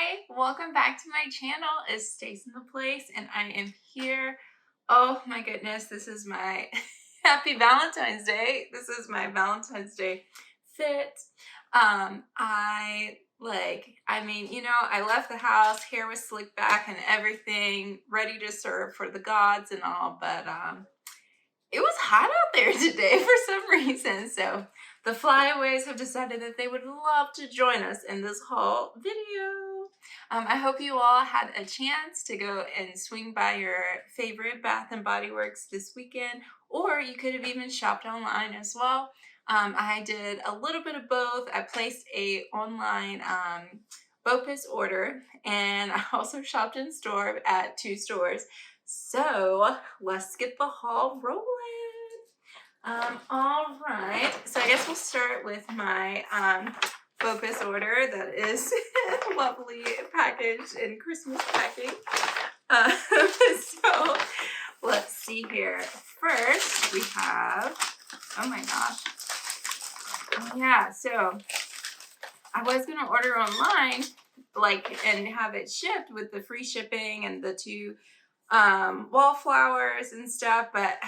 Hi, welcome back to my channel. It's StaceNthePlace and I am here. Oh my goodness, this is my happy Valentine's Day. This is my Valentine's Day fit. I left the house, hair was slicked back and everything, ready to serve for the gods and all, but it was hot out there today for some reason. So the flyaways have decided that they would love to join us in this whole video. I hope you all had a chance to go and swing by your favorite Bath and Body Works this weekend, or you could have even shopped online as well. I did a little bit of both. I placed a online BOPIS order, and I also shopped in store at 2 stores. So let's get the haul rolling. All right, so I guess we'll start with my BOPIS order that is lovely packaged in Christmas packing. So let's see here. First we have, oh my gosh. Yeah, so I was gonna order online, and have it shipped with the free shipping and the 2 wallflowers and stuff, but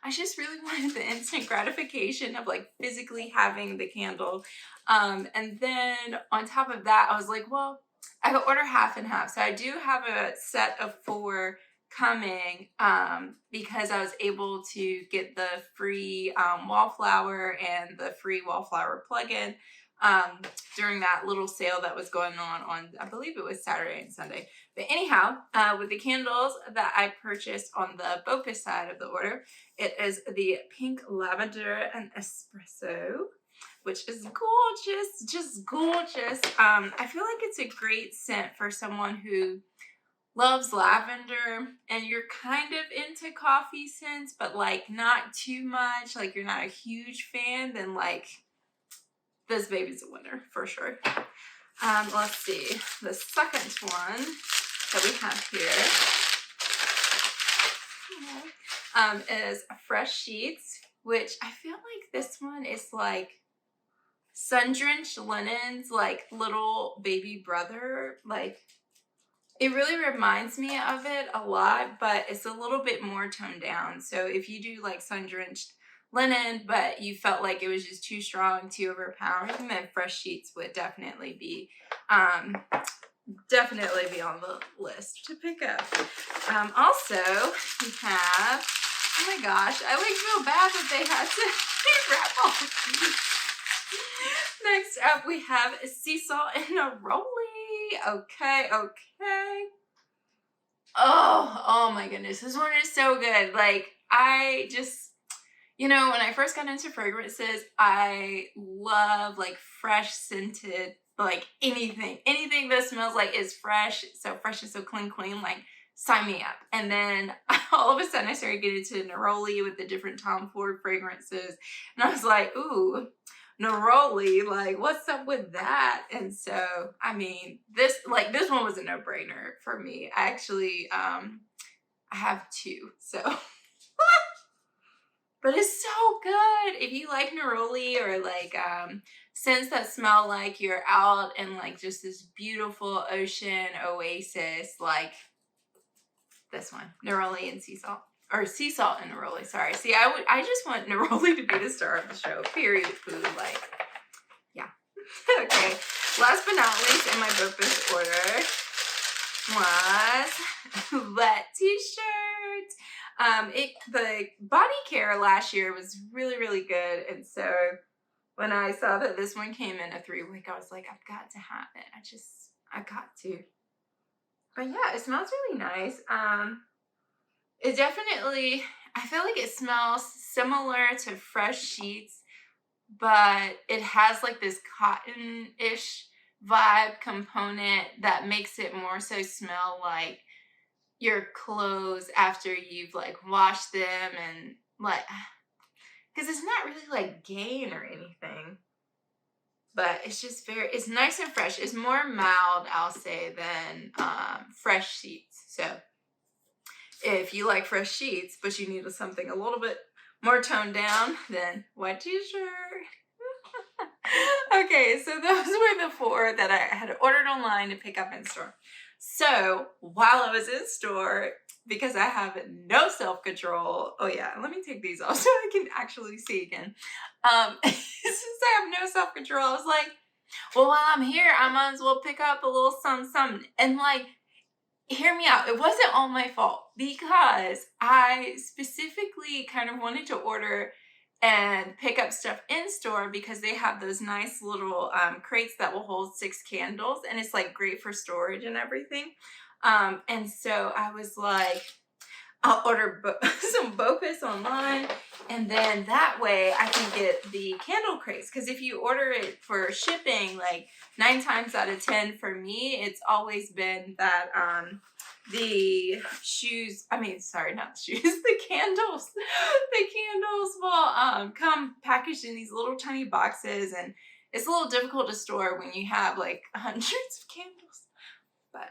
I just really wanted the instant gratification of physically having the candle. And then on top of that, I was like, well, I could order half and half. So I do have a set of 4 coming because I was able to get the free wallflower and the free wallflower plug-in during that little sale that was going on, I believe it was Saturday and Sunday. But anyhow, with the candles that I purchased on the BOPIS side of the order, it is the pink lavender and espresso, which is gorgeous, just gorgeous. I feel like it's a great scent for someone who loves lavender and you're kind of into coffee scents, but not too much, you're not a huge fan, then this baby's a winner for sure. Let's see, the second one that we have here is Fresh Sheets, which I feel like this one is sun-drenched linens, little baby brother. It really reminds me of it a lot, but it's a little bit more toned down. So if you do sun-drenched linen, but you felt like it was just too strong, too overpowering, then Fresh Sheets would definitely be on the list to pick up. Also, we have, oh my gosh, I feel bad that they had to wrap all of these. Next up, we have sea salt and neroli. Okay. Oh my goodness, this one is so good. I just, when I first got into fragrances, I love fresh scented, anything that smells like is fresh. So fresh is so clean, sign me up. And then all of a sudden I started getting into neroli with the different Tom Ford fragrances. And I was like, ooh, neroli, what's up with that? And so, I mean, this one was a no-brainer for me. I actually, I have 2, so. But it's so good. If you like neroli or scents that smell like you're out in just this beautiful ocean oasis, this one, neroli and sea salt. Or sea salt and neroli, sorry. See, I just want neroli to be the star of the show, period, food, yeah. Okay, last but not least in my BOPIS order was that t-shirt. The body care last year was really good, and so when I saw that this one came in a 3-week, I was like, I've got to have it. I've got to. But yeah, it smells really nice. It definitely, I feel like it smells similar to Fresh Sheets, but it has this cotton-ish vibe component that makes it more so smell like your clothes after you've washed them, and because it's not really Gain or anything, but it's just it's nice and fresh. It's more mild, I'll say, than Fresh Sheets. So if you like Fresh Sheets but you need something a little bit more toned down, then white t-shirt. Okay, so those were the 4 that I had ordered online to pick up in store. So while I was in store, because I have no self-control, oh yeah, let me take these off so I can actually see again. Since I have no self-control, I was like, well, while I'm here, I might as well pick up a little something. And like, hear me out. It wasn't all my fault because I specifically kind of wanted to order and pick up stuff in store because they have those nice little crates that will hold 6 candles, and it's like great for storage and everything. And so I was like, I'll order some Bopus online, and then that way I can get the candle crates. Because if you order it for shipping, like 9 times out of 10 for me, it's always been that the shoes, I mean, sorry, not the shoes, the candles will come packaged in these little tiny boxes, and it's a little difficult to store when you have like hundreds of candles. But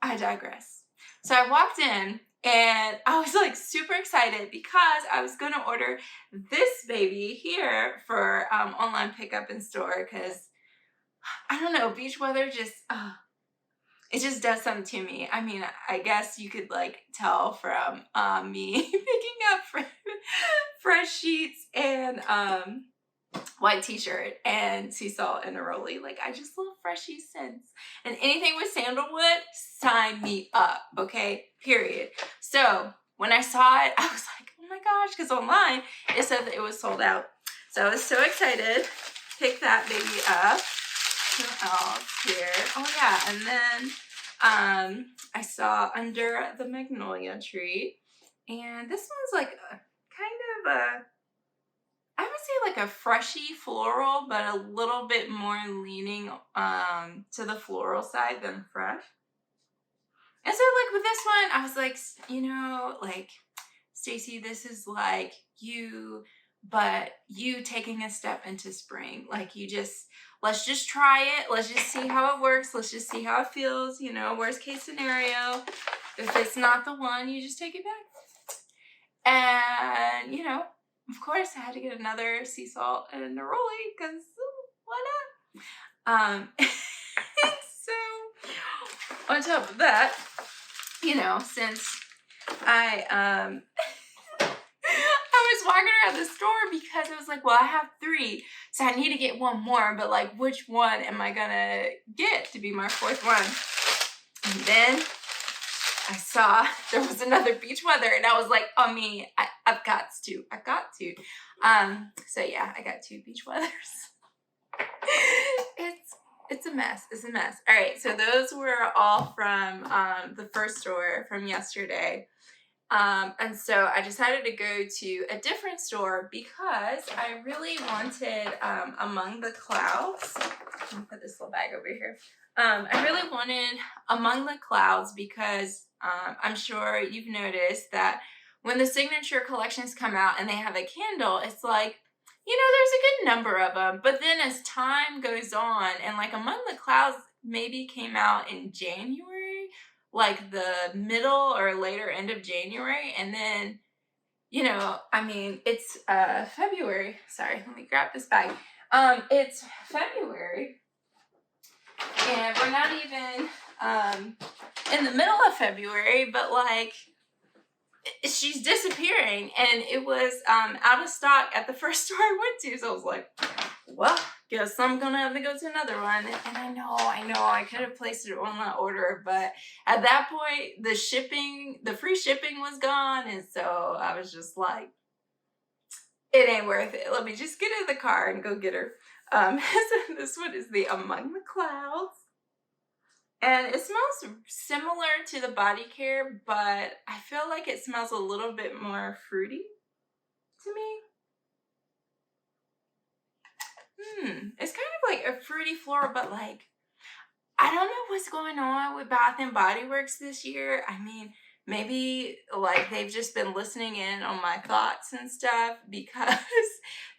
I digress. So I walked in and I was like super excited because I was going to order this baby here for online pickup in store, because I don't know, beach weather just, it just does something to me. I mean, I guess you could like tell from me picking up fresh sheets and white t-shirt and sea salt and neroli. Like, I just love freshy scents. And anything with sandalwood, sign me up, okay? Period. So when I saw it, I was like, oh my gosh, because online it said that it was sold out. So I was so excited. Pick that baby up. What else here? Oh yeah, and then I saw Under the Magnolia Tree, and this one's like a kind of a, I would say like a freshy floral, but a little bit more leaning to the floral side than fresh. And so like with this one, I was like, you know, like, Stacey, this is like you, but you taking a step into spring. Like, you just, let's just try it. Let's just see how it works. Let's just see how it feels. You know, worst case scenario, if it's not the one, you just take it back. And, you know, of course, I had to get another sea salt and neroli because why not? So on top of that, you know, since I I was walking around the store because I was like, well, I have 3, so I need to get one more, but like, which one am I gonna get to be my 4th one? And then I saw there was another beach weather, and I was like, oh me, I've got to. So yeah, I got 2 beach weathers. It's a mess. It's a mess. All right, so those were all from the first store from yesterday. And so I decided to go to a different store because I really wanted Among the Clouds. Let me put this little bag over here. I really wanted Among the Clouds because I'm sure you've noticed that when the signature collections come out and they have a candle, it's like, you know, there's a good number of them. But then as time goes on, and like Among the Clouds maybe came out in January, like the middle or later end of January. And then, you know, I mean, it's February. Sorry, let me grab this bag. It's February, and we're not even in the middle of February, but like, she's disappearing, and it was out of stock at the first store I went to. So I was like, well, guess I'm gonna have to go to another one. And I know, I could have placed an online order, but at that point, the free shipping was gone, and so I was just like, it ain't worth it. Let me just get in the car and go get her. So this one is the Among the Clouds. And it smells similar to the body care, but I feel like it smells a little bit more fruity to me. It's kind of like a fruity floral, but like, I don't know what's going on with Bath and Body Works this year. I mean, maybe like they've just been listening in on my thoughts and stuff, because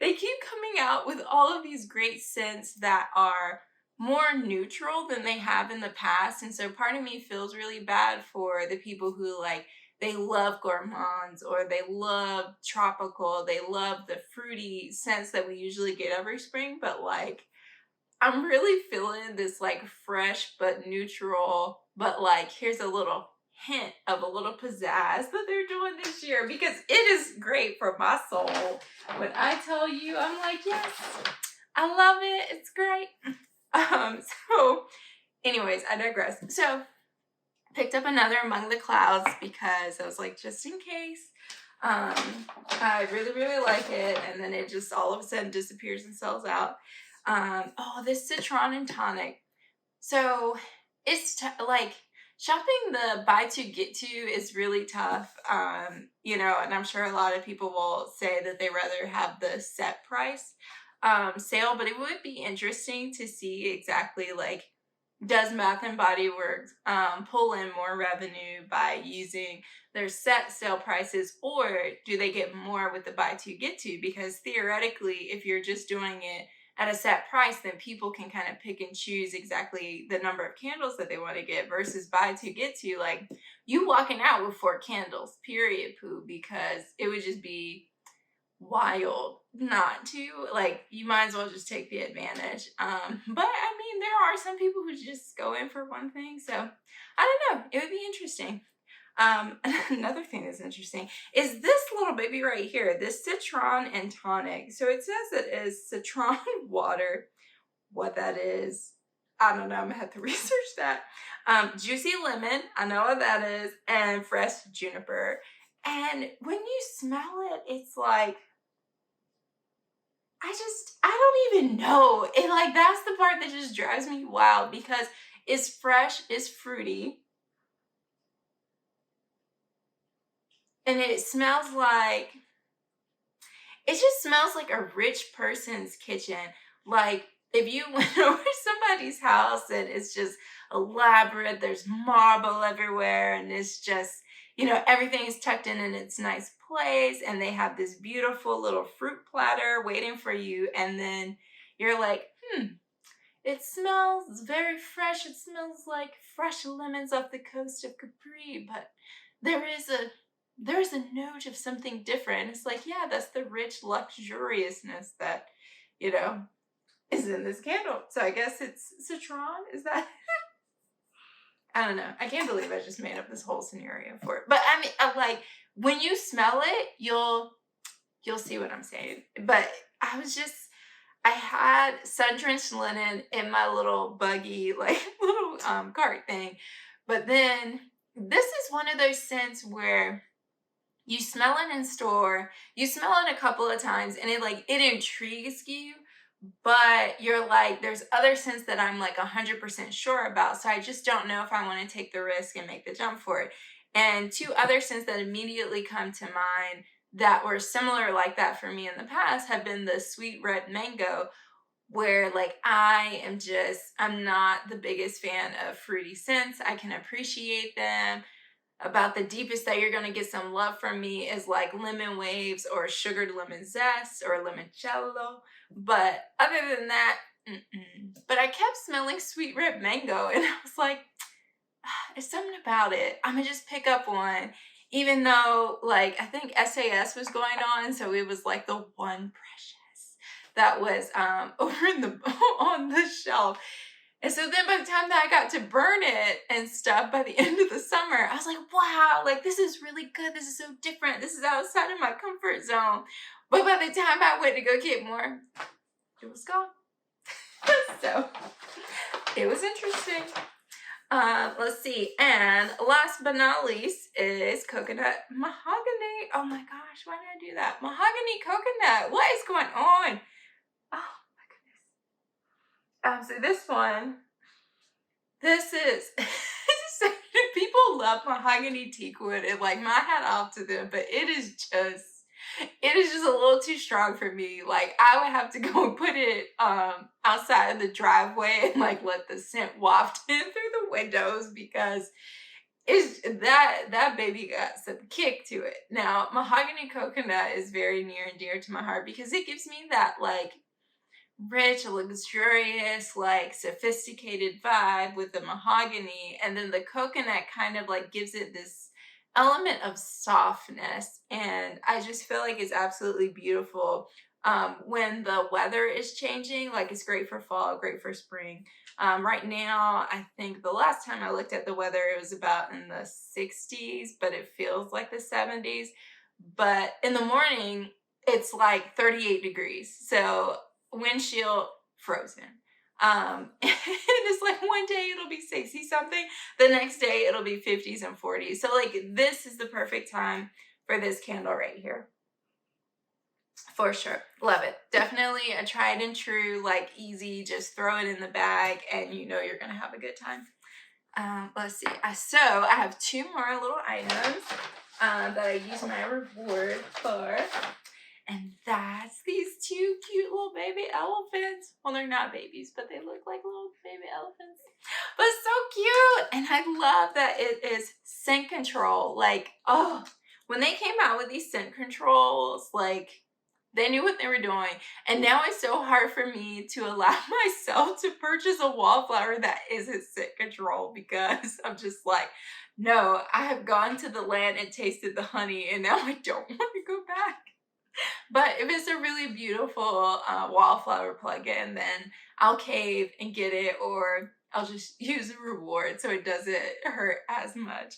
they keep coming out with all of these great scents that are more neutral than they have in the past. And so part of me feels really bad for the people who like they love gourmands or they love tropical, they love the fruity scents that we usually get every spring, but like I'm really feeling this like fresh but neutral, but like here's a little hint of a little pizzazz that they're doing this year because it is great for my soul. When I tell you, I'm like, yes, I love it. It's great. So anyways, I digress. So picked up another Among the Clouds because I was like, just in case. I really, really like it. And then it just all of a sudden disappears and sells out. Oh, this Citron Tonic. So it's like shopping the buy two get two is really tough. You know, and I'm sure a lot of people will say that they rather have the set price sale, but it would be interesting to see exactly like does Bath and Body Works pull in more revenue by using their set sale prices, or do they get more with the buy two get two? Because theoretically, if you're just doing it at a set price, then people can kind of pick and choose exactly the number of candles that they want to get versus buy two get two. Like you walking out with 4 candles, period, poo, because it would just be wild not to. Like you might as well just take the advantage. But I mean there are some people who just go in for one thing, so I don't know, it would be interesting. Another thing that's interesting is this little baby right here, this Citron and Tonic. So it says it is citron water. What that is, I don't know, I'm gonna have to research that. Juicy lemon, I know what that is, and fresh juniper. And when you smell it, it's like I don't even know. It like that's the part that just drives me wild because it's fresh, it's fruity, and it smells like it just smells like a rich person's kitchen. Like if you went over to somebody's house and it's just elaborate, there's marble everywhere, and it's just, you know, everything is tucked in its nice place, and they have this beautiful little fruit platter waiting for you, and then you're like, it smells very fresh. It smells like fresh lemons off the coast of Capri, but there is a note of something different. It's like, yeah, that's the rich luxuriousness that, you know, is in this candle. So I guess it's citron. Is that? I don't know. I can't believe I just made up this whole scenario for it. But I mean, like when you smell it, you'll see what I'm saying. But I had sun-drenched linen in my little buggy, like little cart thing. But then this is one of those scents where you smell it in store, you smell it a couple of times, and it intrigues you, but you're like, there's other scents that I'm like 100% sure about, so I just don't know if I want to take the risk and make the jump for it. And 2 other scents that immediately come to mind that were similar like that for me in the past have been the sweet red mango, where like I'm not the biggest fan of fruity scents. I can appreciate them. About the deepest that you're going to get some love from me is like lemon waves or sugared lemon zest or limoncello. But other than that, But I kept smelling sweet red mango, and I was like, there's something about it. I'm gonna just pick up one. Even though, like, I think SAS was going on, so it was like the one precious that was over in the on the shelf. And so then by the time that I got to burn it and stuff by the end of the summer, I was like, wow, like this is really good. This is so different. This is outside of my comfort zone. But by the time I went to go get more, it was gone. So it was interesting. Let's see. And last but not least is coconut mahogany. Oh my gosh, why did I do that? Mahogany coconut. What is going on? Oh my goodness. So this is people love mahogany teak wood, and like my hat off to them, but it is just a little too strong for me. Like I would have to go and put it outside of the driveway and like let the scent waft in through the windows, because it's that baby got some kick to it. Now mahogany coconut is very near and dear to my heart because it gives me that like rich, luxurious, like sophisticated vibe with the mahogany, and then the coconut kind of like gives it this element of softness, and I just feel like it's absolutely beautiful when the weather is changing. Like, it's great for fall, great for spring. Right now, I think the last time I looked at the weather, it was about in the 60s, but it feels like the 70s. But in the morning, it's like 38 degrees. So windshield frozen. And it's like one day it'll be 60 something, the next day it'll be 50s and 40s. So like this is the perfect time for this candle right here. For sure. Love it. Definitely a tried and true, like easy, just throw it in the bag and you know you're going to have a good time. Let's see. So I have two more little items that I use my reward for. And that's these two cute little baby elephants. Well, they're not babies, but they look like little baby elephants. But so cute. And I love that it is scent control. Like, oh, when they came out with these scent controls, like, they knew what they were doing. And now it's so hard for me to allow myself to purchase a wallflower that isn't scent control, because I'm just like, no, I have gone to the land and tasted the honey and now I don't want to go back. But if it's a really beautiful wallflower plug-in, then I'll cave and get it, or I'll just use a reward so it doesn't hurt as much.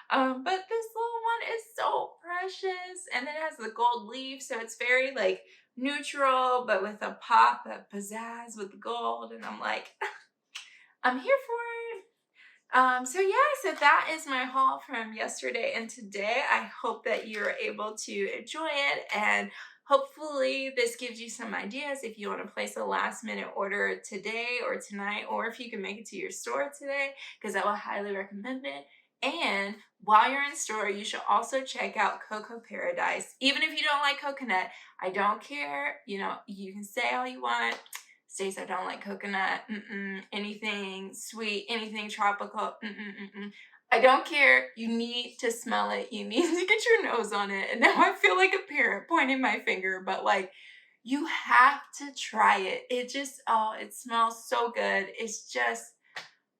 But this little one is so precious, and it has the gold leaf, so it's very like neutral, but with a pop of pizzazz with the gold, and I'm like, I'm here for it. So yeah, so that is my haul from yesterday and today. I hope that you're able to enjoy it, and hopefully this gives you some ideas if you want to place a last minute order today or tonight, or if you can make it to your store today, because I will highly recommend it. And while you're in store, you should also check out Cocoa Paradise. Even if you don't like coconut, I don't care. You know, you can say all you want. Stace, I don't like coconut, anything sweet, anything tropical, I don't care. You need to smell it. You need to get your nose on it. And now I feel like a parent pointing my finger, but like, you have to try it. It just, oh, it smells so good. It's just,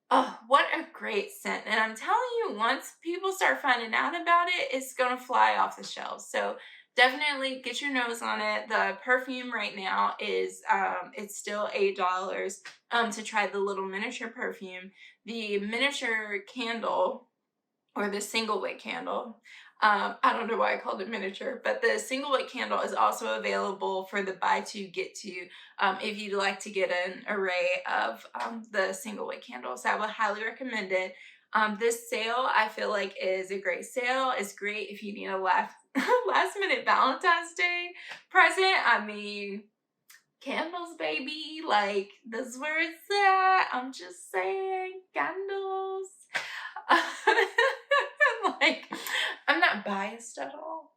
oh, what a great scent. And I'm telling you, once people start finding out about it, it's going to fly off the shelves. So definitely get your nose on it. The perfume right now is, it's still $8 to try the little miniature perfume. The miniature candle, or the single wick candle, I don't know why I called it miniature, but the single wick candle is also available for the buy two, get two, if you'd like to get an array of the single wick candles. I would highly recommend it. This sale, I feel like, is a great sale. It's great if you need a last minute Valentine's Day present. I mean, candles, baby, like, that's where it's at. I'm just saying, candles. Like, I'm not biased at all.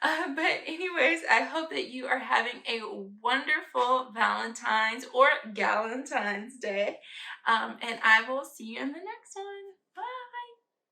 But anyways, I hope that you are having a wonderful Valentine's or Galentine's Day. And I will see you in the next one.